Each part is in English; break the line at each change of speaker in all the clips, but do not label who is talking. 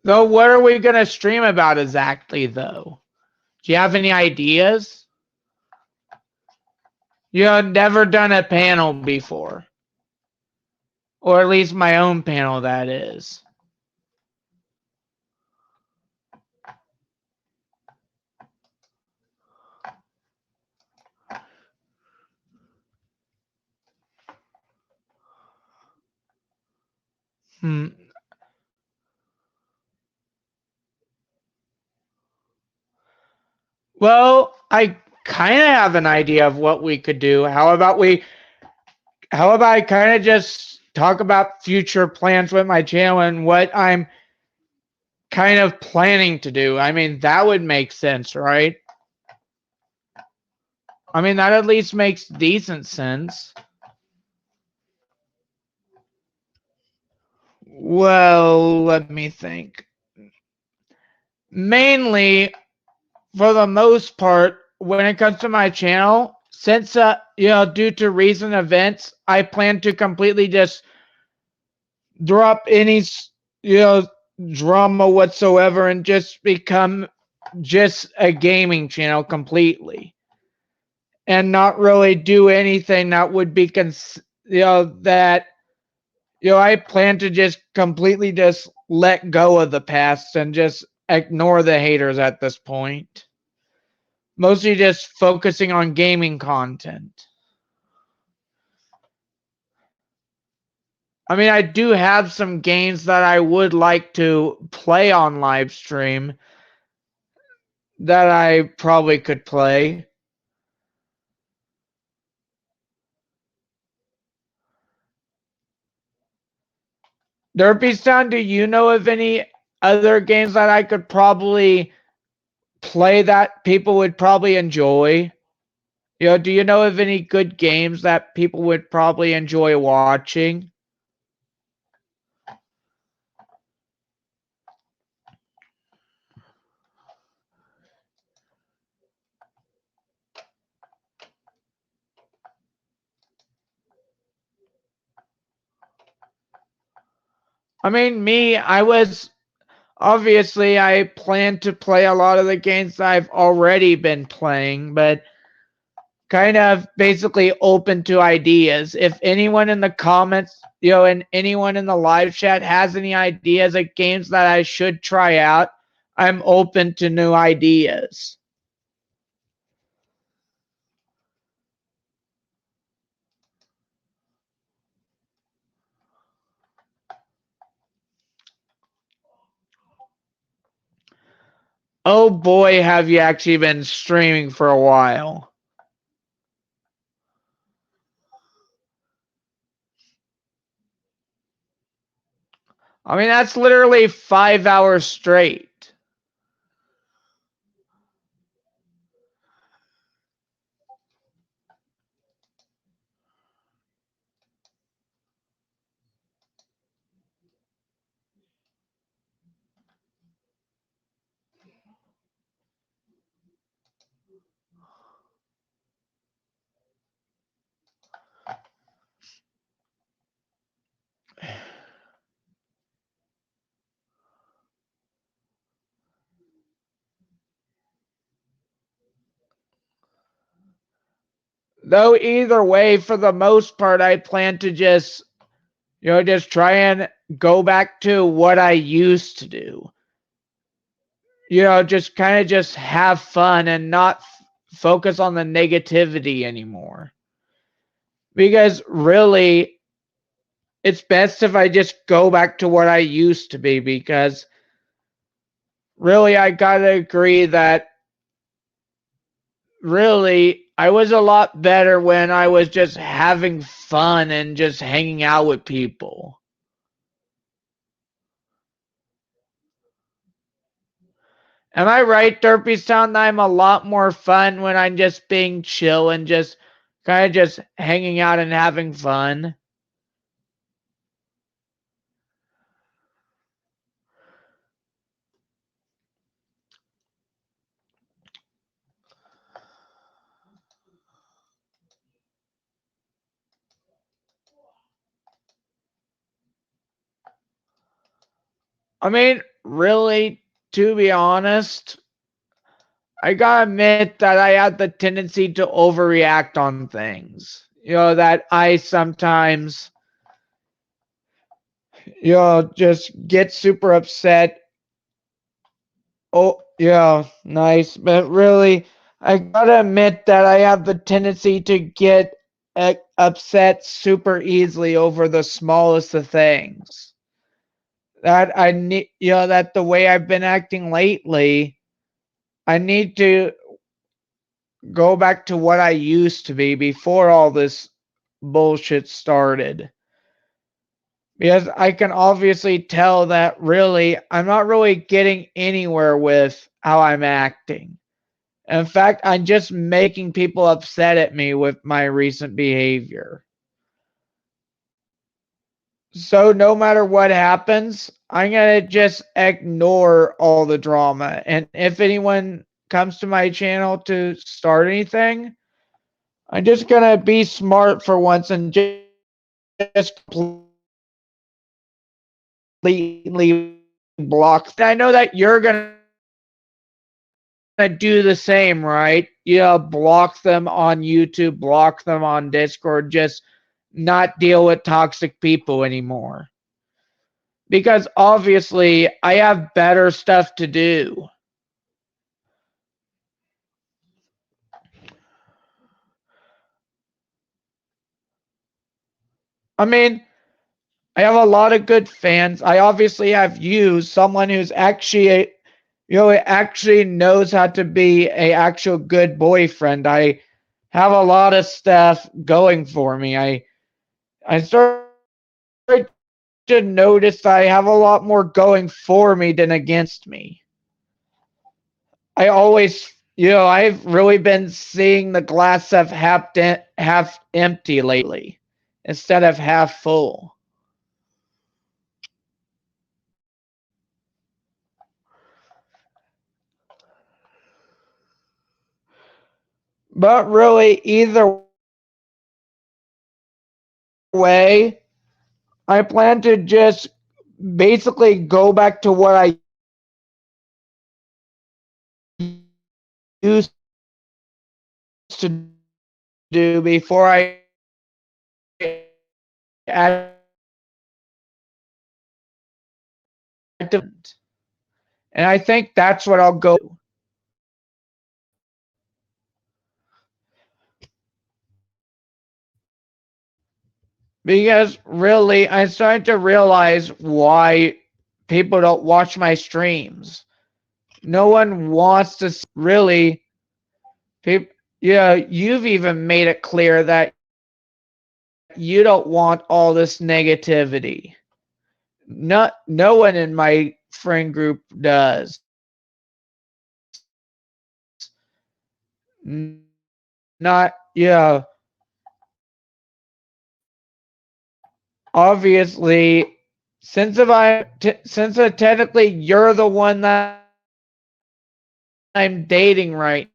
So what are we gonna stream about exactly, though? Do you have any ideas? You've never done a panel before. Or at least my own panel, that is. Well, I kind of have an idea of what we could do. How about I kind of just talk about future plans with my channel and what I'm kind of planning to do? I mean, that would make sense, right? I mean, that at least makes decent sense. Well, let me think. Mainly, for the most part, when it comes to my channel, since due to recent events, I plan to completely just drop any drama whatsoever and just become just a gaming channel completely, and not really do anything that would be I plan to just completely just let go of the past and just ignore the haters at this point. Mostly just focusing on gaming content. I mean, I do have some games that I would like to play on live stream that I probably could play. Derpy, do you know of any other games that I could probably play that people would probably enjoy? Do you know of any good games that people would probably enjoy watching? I mean, obviously, I plan to play a lot of the games that I've already been playing, but kind of basically open to ideas. If anyone in the comments, and anyone in the live chat has any ideas of games that I should try out, I'm open to new ideas. Oh boy, have you actually been streaming for a while. I mean, that's literally 5 hours straight. Though either way, for the most part, I plan to just try and go back to what I used to do. Just kind of just have fun and not focus on the negativity anymore. Because really, it's best if I just go back to what I used to be, because really, I gotta agree that really, I was a lot better when I was just having fun and just hanging out with people. Am I right, Derpy Sound? I'm a lot more fun when I'm just being chill and just kind of just hanging out and having fun. I mean, really, to be honest, I gotta admit that I have the tendency to overreact on things. That I sometimes, just get super upset. Oh, yeah, nice. But really, I gotta admit that I have the tendency to get upset super easily over the smallest of things. That I need, that the way I've been acting lately, I need to go back to what I used to be before all this bullshit started. Because I can obviously tell that really, I'm not really getting anywhere with how I'm acting. In fact, I'm just making people upset at me with my recent behavior. So no matter what happens, I'm going to just ignore all the drama. And if anyone comes to my channel to start anything, I'm just going to be smart for once and just completely block. I know that you're going to do the same, right? Block them on YouTube, block them on Discord, just not deal with toxic people anymore. Because obviously, I have better stuff to do. I mean, I have a lot of good fans. I obviously have you, someone who's actually, actually knows how to be a actual good boyfriend. I have a lot of stuff going for me. I started to notice I have a lot more going for me than against me. I always, I've really been seeing the glass of half empty lately instead of half full. But really, either way, I plan to just basically go back to what I used to do before I acted. And I think that's what I'll go to. Because really, I'm starting to realize why people don't watch my streams. No one wants to really. People, you've even made it clear that you don't want all this negativity. No one in my friend group does. Not obviously since technically you're the one that I'm dating right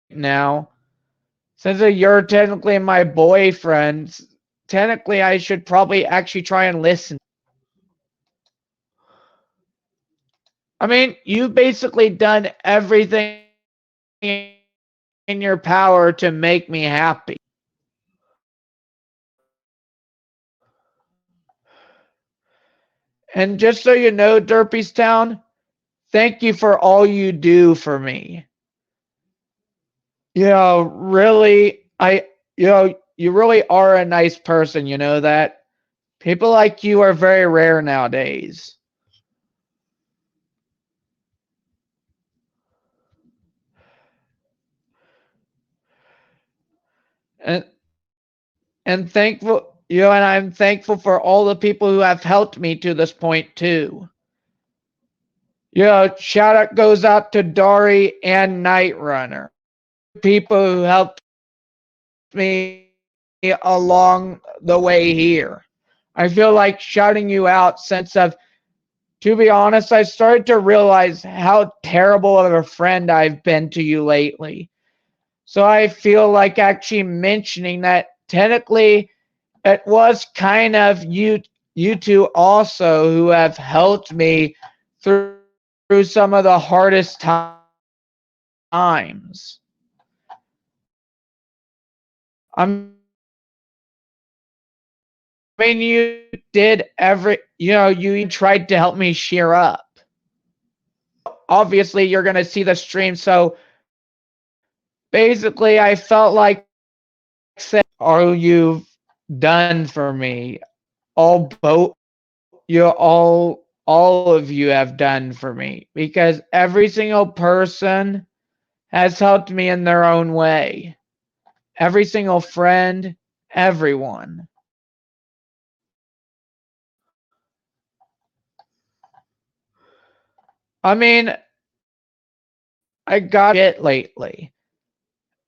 now. Since you're technically my boyfriend, technically I should probably actually try and listen. I mean, you've basically done everything in your power to make me happy. And just so you know, Derpy's Town, thank you for all you do for me. Really, you really are a nice person, you know that? People like you are very rare nowadays. And and I'm thankful for all the people who have helped me to this point too. Shout out goes out to Dari and Night Runner. people who helped me along the way here. I feel like shouting you out since to be honest, I started to realize how terrible of a friend I've been to you lately. So I feel like actually mentioning that technically it was kind of you two also who have helped me through some of the hardest times. I mean, you did you even tried to help me cheer up. Obviously, you're going to see the stream, so basically, I felt like saying, all you've done for me, all of you have done for me, because every single person has helped me in their own way. Every single friend, everyone. I mean, I got shit lately,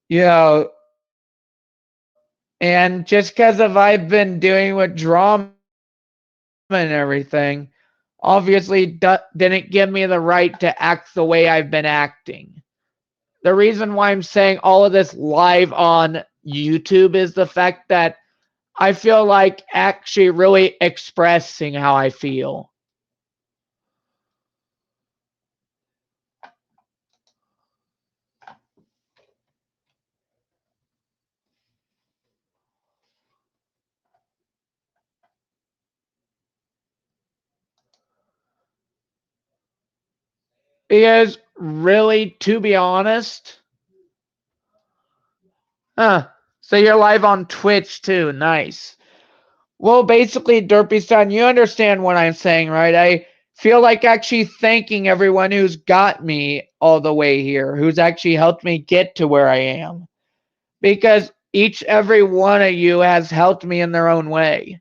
you know, and just because of I've been doing with drama and everything, obviously didn't give me the right to act the way I've been acting. The reason why I'm saying all of this live on YouTube is the fact that I feel like actually really expressing how I feel. Because really, to be honest, huh? So you're live on Twitch too. Nice. Well, basically, Derpy you understand what I'm saying, right? I feel like actually thanking everyone who's got me all the way here, who's actually helped me get to where I am. Because every one of you has helped me in their own way.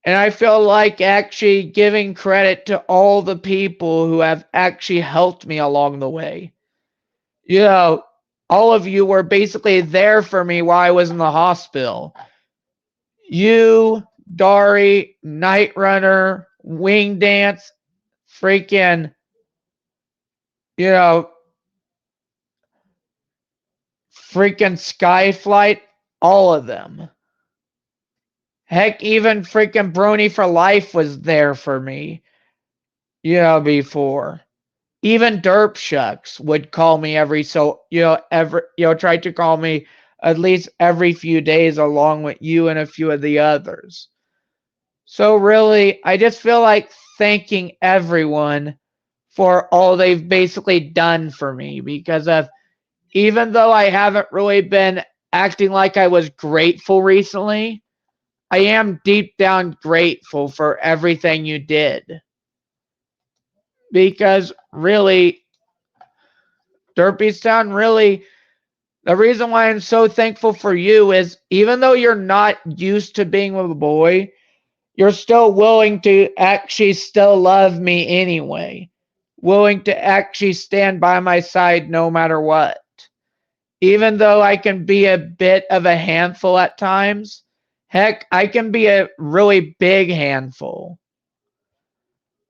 And I feel like actually giving credit to all the people who have actually helped me along the way. You know, all of you were basically there for me while I was in the hospital. You, Dari, Night Runner, Wing Dance, freaking, you know, freaking Skyflight, all of them. Heck, even freaking Brony for Life was there for me, before. Even Derp Shucks would call me try to call me at least every few days along with you and a few of the others. So really, I just feel like thanking everyone for all they've basically done for me because of even though I haven't really been acting like I was grateful recently, I am deep down grateful for everything you did. Because really, Derpystown, really, the reason why I'm so thankful for you is even though you're not used to being with a boy, you're still willing to actually still love me anyway. Willing to actually stand by my side no matter what. Even though I can be a bit of a handful at times, heck, I can be a really big handful.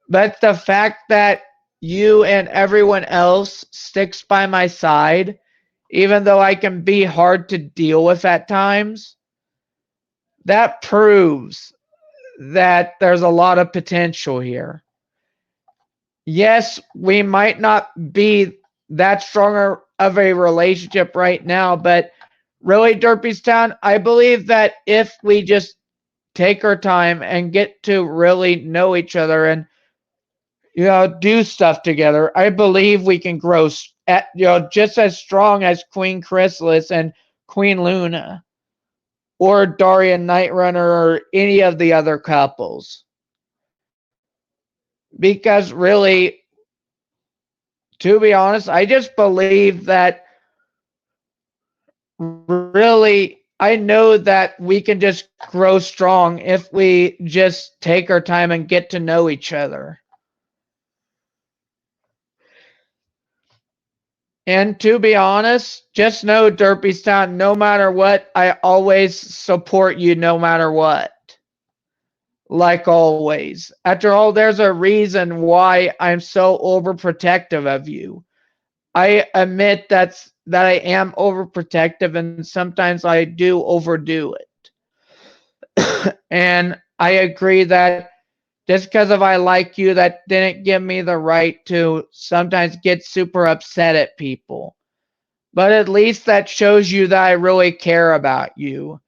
But the fact that you and everyone else sticks by my side, even though I can be hard to deal with at times, that proves that there's a lot of potential here. Yes, we might not be that strong of a relationship right now, but really, Derpystown, I believe that if we just take our time and get to really know each other and do stuff together, I believe we can grow just as strong as Queen Chrysalis and Queen Luna or Darian Nightrunner or any of the other couples. Because really, to be honest, I just believe that really, I know that we can just grow strong if we just take our time and get to know each other. And to be honest, just know, Derpystown, no matter what, I always support you no matter what. Like always. After all, there's a reason why I'm so overprotective of you. I admit that I am overprotective and sometimes I do overdo it. And I agree that just because of I like you, that didn't give me the right to sometimes get super upset at people. But at least that shows you that I really care about you.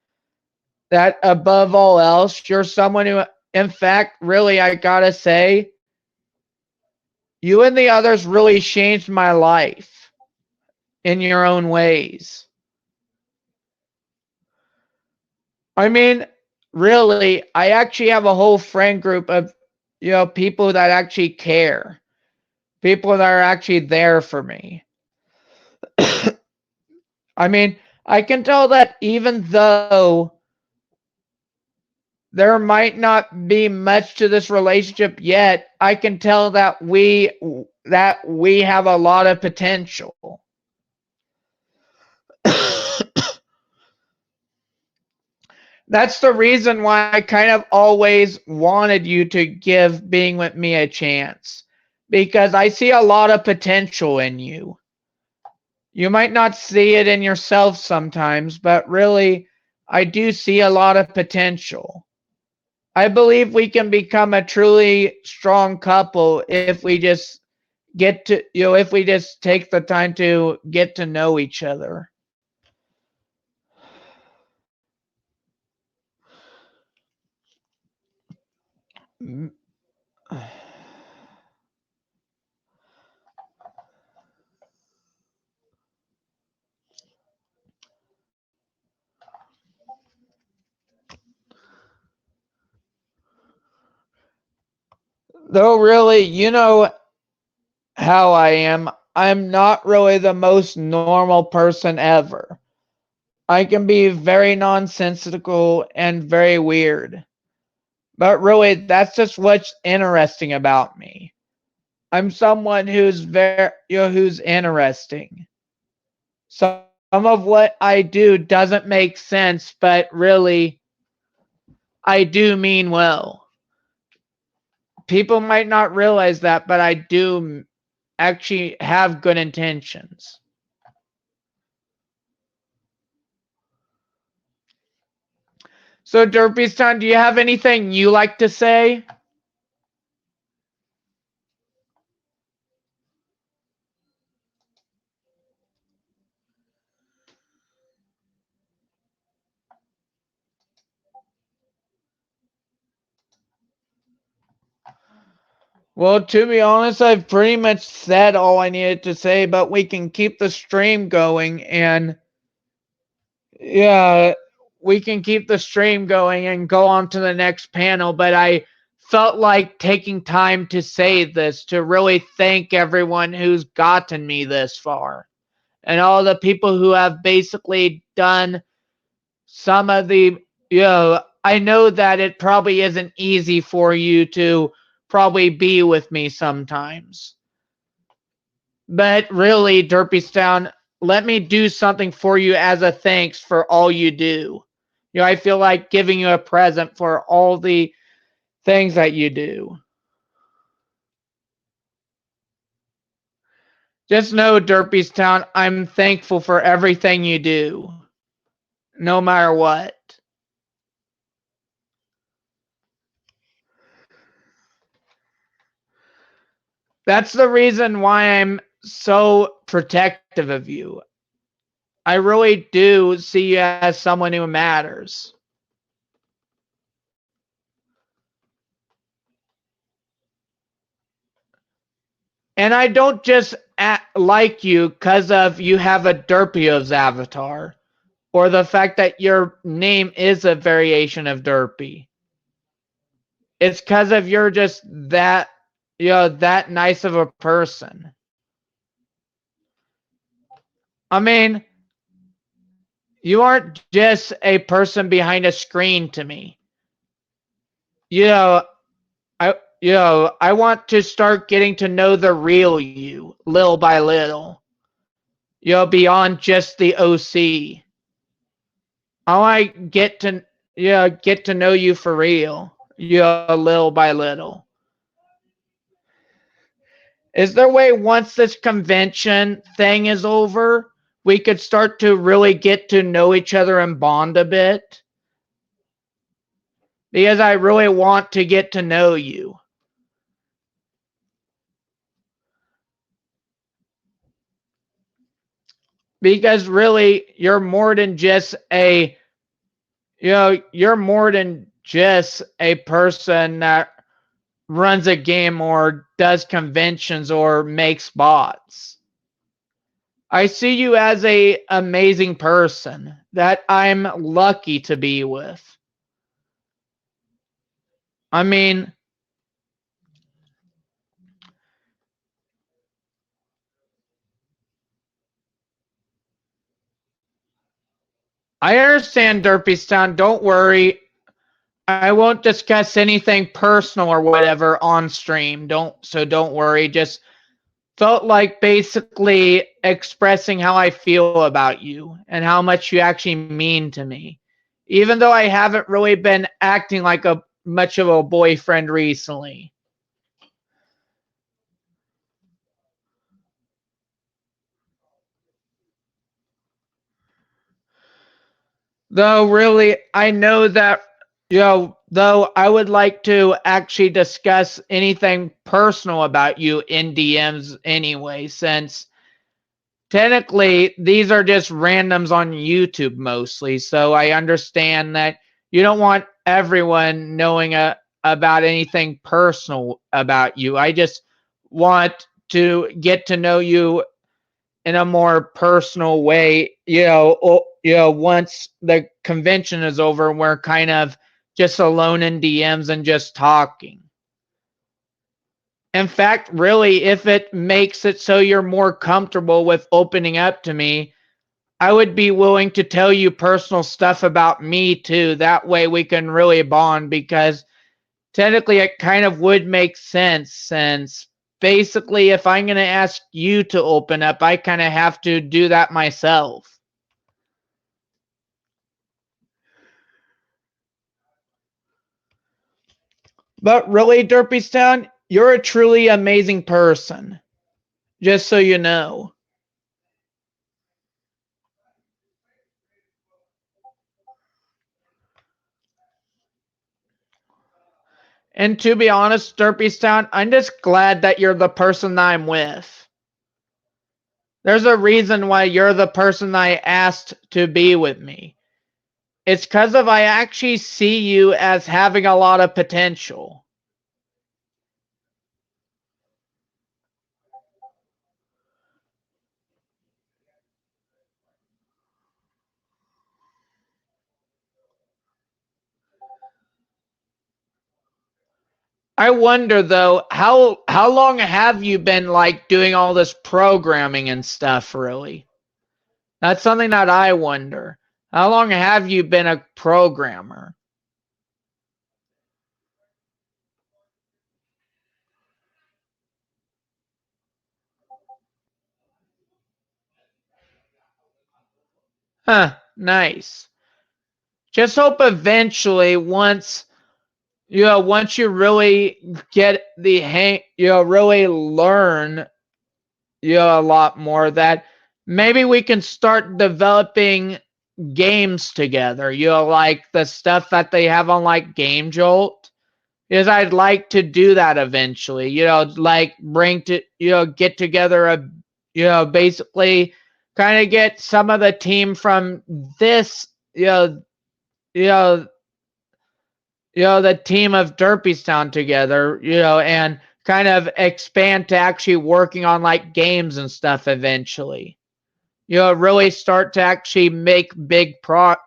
That above all else, you're someone who, in fact, really, I gotta say, you and the others really changed my life in your own ways. I mean, really, I actually have a whole friend group of, people that actually care, people that are actually there for me. I mean, I can tell that even though there might not be much to this relationship yet, I can tell that we have a lot of potential. That's the reason why I kind of always wanted you to give being with me a chance. Because I see a lot of potential in you. You might not see it in yourself sometimes, but really, I do see a lot of potential. I believe we can become a truly strong couple if we just if we just take the time to get to know each other. Though really, you know how I am. I'm not really the most normal person ever. I can be very nonsensical and very weird. But really, that's just what's interesting about me. I'm someone who's who's interesting. Some of what I do doesn't make sense, but really, I do mean well. People might not realize that, but I do actually have good intentions. So, Derpyston, do you have anything you like to say? Well, to be honest, I've pretty much said all I needed to say, but we can keep the stream going and yeah, we can keep the stream going and go on to the next panel. But I felt like taking time to say this to really thank everyone who's gotten me this far and all the people who have basically done some of the, I know that it probably isn't easy for you to probably be with me sometimes. But really, Derpystown, let me do something for you as a thanks for all you do. I feel like giving you a present for all the things that you do. Just know, Derpystown, I'm thankful for everything you do, no matter what. That's the reason why I'm so protective of you. I really do see you as someone who matters. And I don't just like you because of you have a Derpio's avatar, or the fact that your name is a variation of Derpy. It's because of you're just that that nice of a person. I mean, you aren't just a person behind a screen to me. You know, I want to start getting to know the real you, little by little. beyond just the OC. I want to get to know you for real, little by little. Is there a way once this convention thing is over, we could start to really get to know each other and bond a bit? Because I really want to get to know you. Because really, you're more than just a person that runs a game or does conventions or makes bots. I see you as a amazing person that I'm lucky to be with. I mean, I understand Derpystown. Don't worry. I won't discuss anything personal or whatever on stream. Don't worry. Just felt like basically expressing how I feel about you and how much you actually mean to me. Even though I haven't really been acting like a much of a boyfriend recently. Though really I know that though I would like to actually discuss anything personal about you in DMs anyway, since technically these are just randoms on YouTube mostly. So I understand that you don't want everyone knowing about anything personal about you. I just want to get to know you in a more personal way, once the convention is over, we're kind of just alone in DMs and just talking. In fact, really, if it makes it so you're more comfortable with opening up to me, I would be willing to tell you personal stuff about me too. That way we can really bond because technically it kind of would make sense since basically if I'm going to ask you to open up, I kind of have to do that myself. But really, Derpystown, you're a truly amazing person. Just so you know. And to be honest, Derpystown, I'm just glad that you're the person that I'm with. There's a reason why you're the person I asked to be with me. It's because of I actually see you as having a lot of potential. I wonder though, how long have you been like doing all this programming and stuff really? That's something that I wonder. How long have you been a programmer? Huh, nice. Just hope eventually once you really get the hang, really learn, a lot more that maybe we can start developing games together. Like the stuff that they have on like Game Jolt. Is I'd like to do that eventually. Like bring to get together basically kind of get some of the team from this you know the team of Derpystown together, and kind of expand to actually working on like games and stuff eventually. Really start to actually make big projects.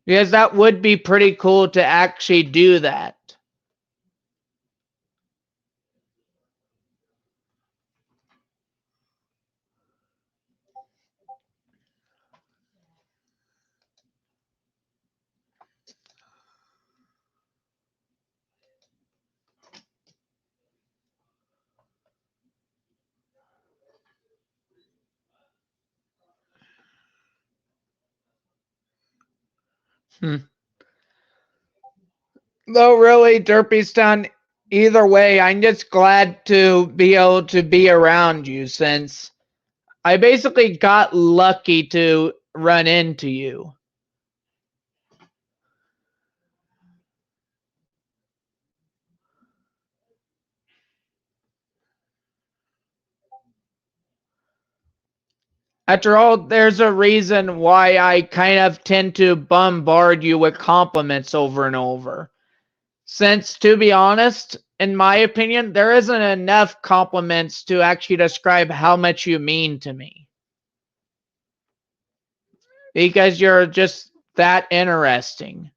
Because that would be pretty cool to actually do that. Hmm. Though really, Derpystown, either way, I'm just glad to be able to be around you since I basically got lucky to run into you. After all, there's a reason why I kind of tend to bombard you with compliments over and over. Since, to be honest, in my opinion, there isn't enough compliments to actually describe how much you mean to me. Because you're just that interesting.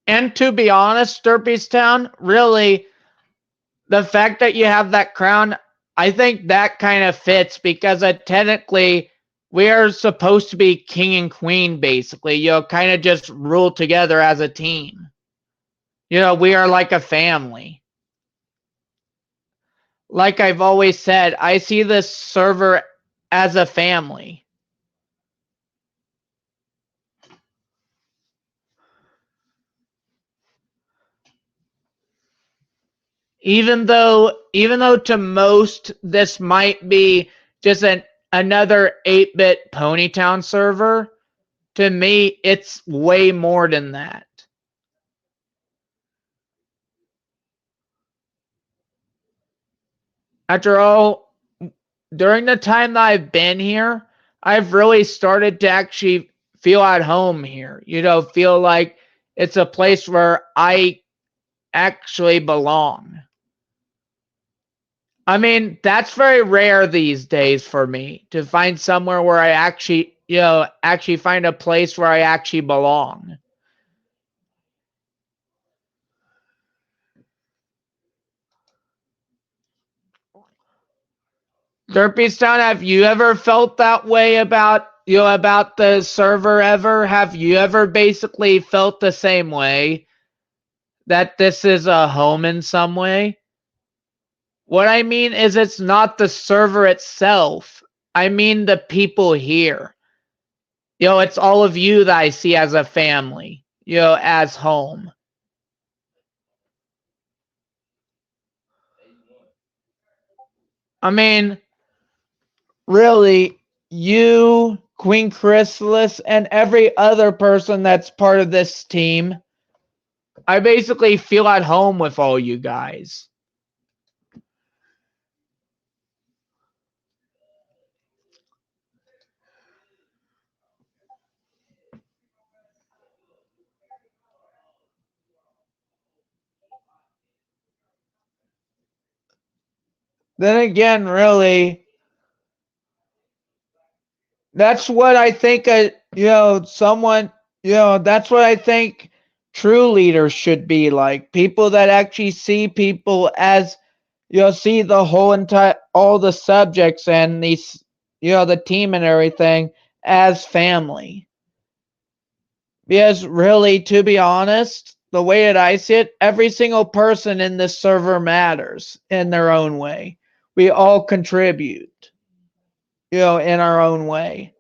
And to be honest, Derpystown, really, the fact that you have that crown, I think that kind of fits because technically we are supposed to be king and queen, basically. Kind of just rule together as a team. We are like a family. Like I've always said, I see this server as a family. Even though to most this might be just another 8-bit Ponytown server, to me it's way more than that. After all, during the time that I've been here, I've really started to actually feel at home here. Feel like it's a place where I actually belong. I mean, that's very rare these days for me to find somewhere where I actually find a place where I actually belong. Derpystown, have you ever felt that way about the server ever? Have you ever basically felt the same way that this is a home in some way? What I mean is it's not the server itself. I mean the people here. It's all of you that I see as a family, as home. I mean, really, you, Queen Chrysalis, and every other person that's part of this team, I basically feel at home with all you guys. Then again, really, that's what I think, that's what I think true leaders should be like. People that actually see people as, see the whole entire, all the subjects and these, the team and everything as family. Because really, to be honest, the way that I see it, every single person in this server matters in their own way. We all contribute, in our own way.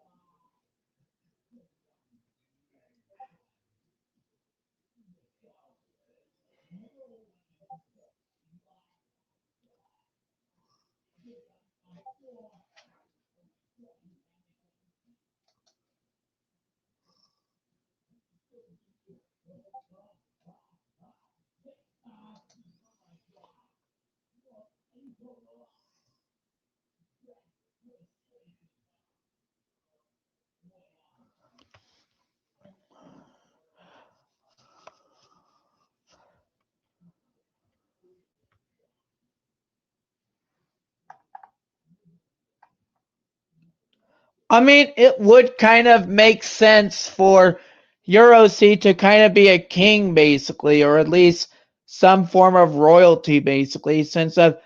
I mean, it would kind of make sense for EuroC to kind of be a king, basically, or at least some form of royalty, basically, since my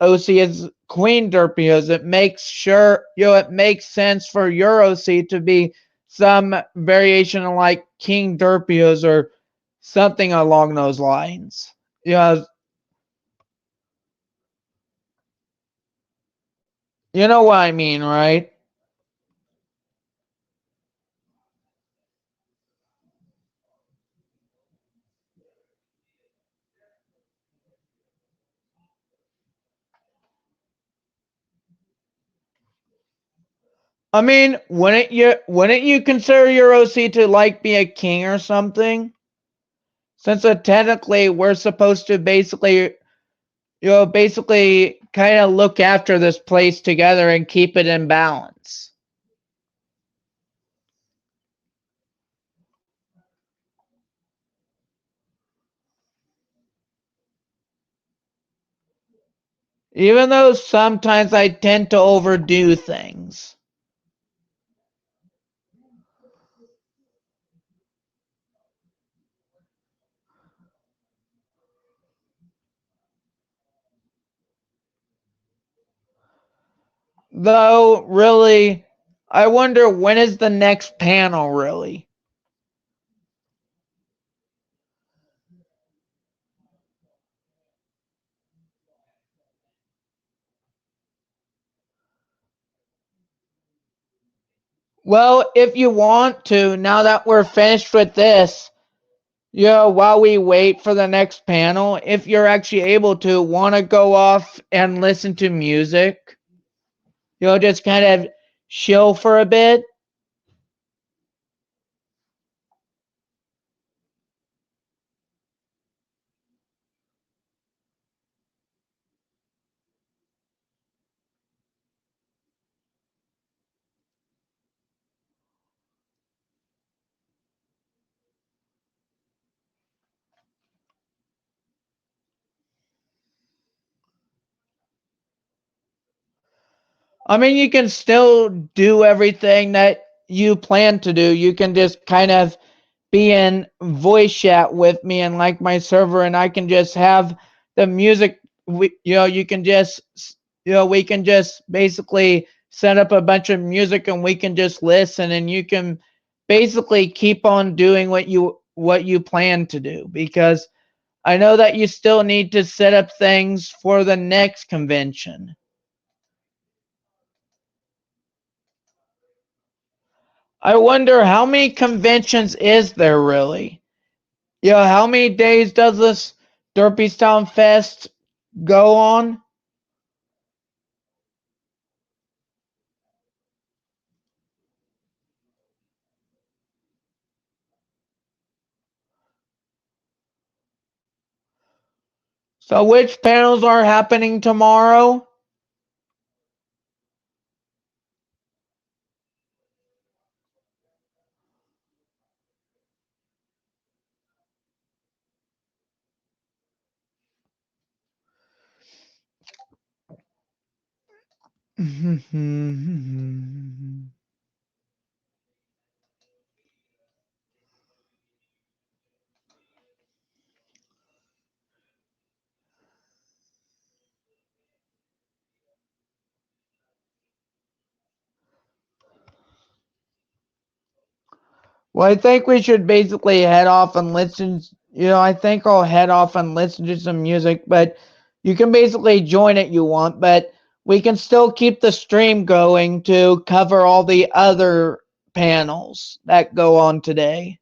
OC is Queen Derpios, it makes sense for EuroC to be some variation of like King Derpios or something along those lines. Yeah, You know what I mean, right? I mean, wouldn't you consider your OC to like be a king or something? Since technically we're supposed to basically kind of look after this place together and keep it in balance. Even though sometimes I tend to overdo things. Though, really, I wonder when is the next panel, really? Well, if you want to, now that we're finished with this, while we wait for the next panel, if you're actually able to, want to go off and listen to music, just kind of chill for a bit. I mean, you can still do everything that you plan to do. You can just kind of be in voice chat with me and like my server, and I can just have the music. You can just, we can just basically set up a bunch of music and we can just listen, and you can basically keep on doing what you plan to do, because I know that you still need to set up things for the next convention. I wonder how many conventions is there really? How many days does this Derpystown Fest go on? So which panels are happening tomorrow? Well, I think we should basically head off and listen. I think I'll head off and listen to some music, but you can basically join it you want, but we can still keep the stream going to cover all the other panels that go on today.